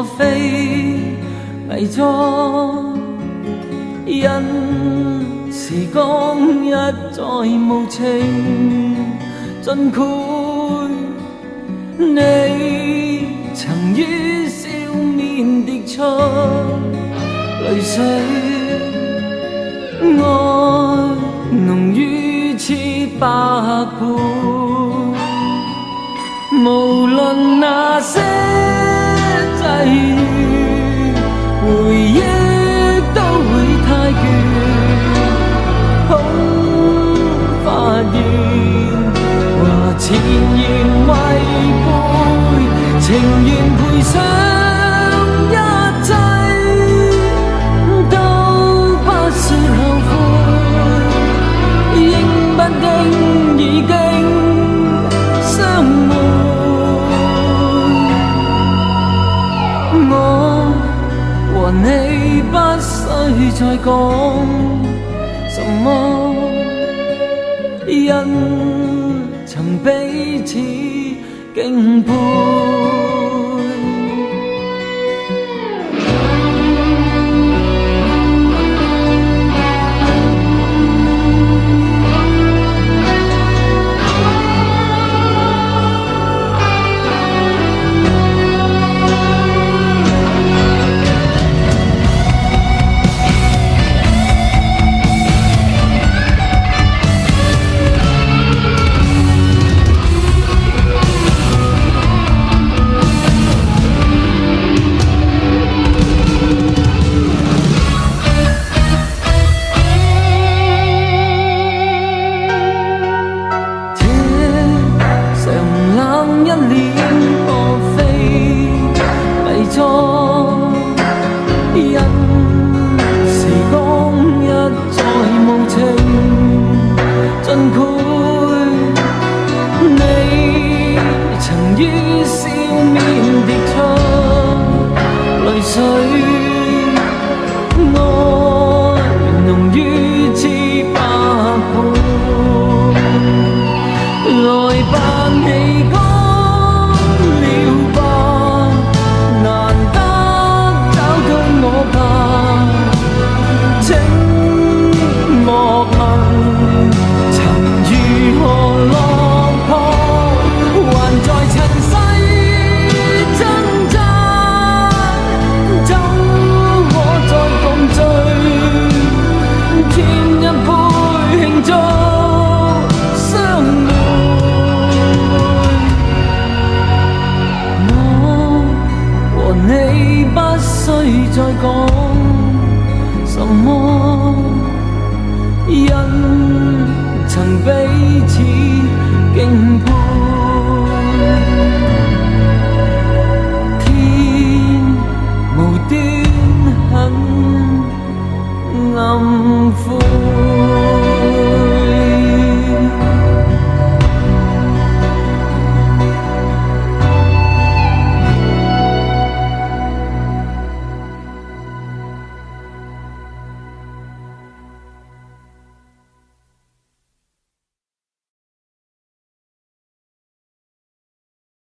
莫非偽裝？因時光一再無情盡潰，你曾於笑面滴出淚水，愛濃於似百倍。無論那些際遇，回憶都會太倦，恐發現話前言違背，情願賠上一切，都不說後悔，應不應已經相會。我和你不需再講什麼，因曾彼此敬佩。因時光一再無情盡潰，你曾於笑面滴出淚水，愛濃於似百倍。來吧，你講了吧，難得找到我吧，請莫問曾如何落魄，還在塵世掙扎，走可再共聚，添一杯慶祝相會。你不需再講什麼，因曾彼此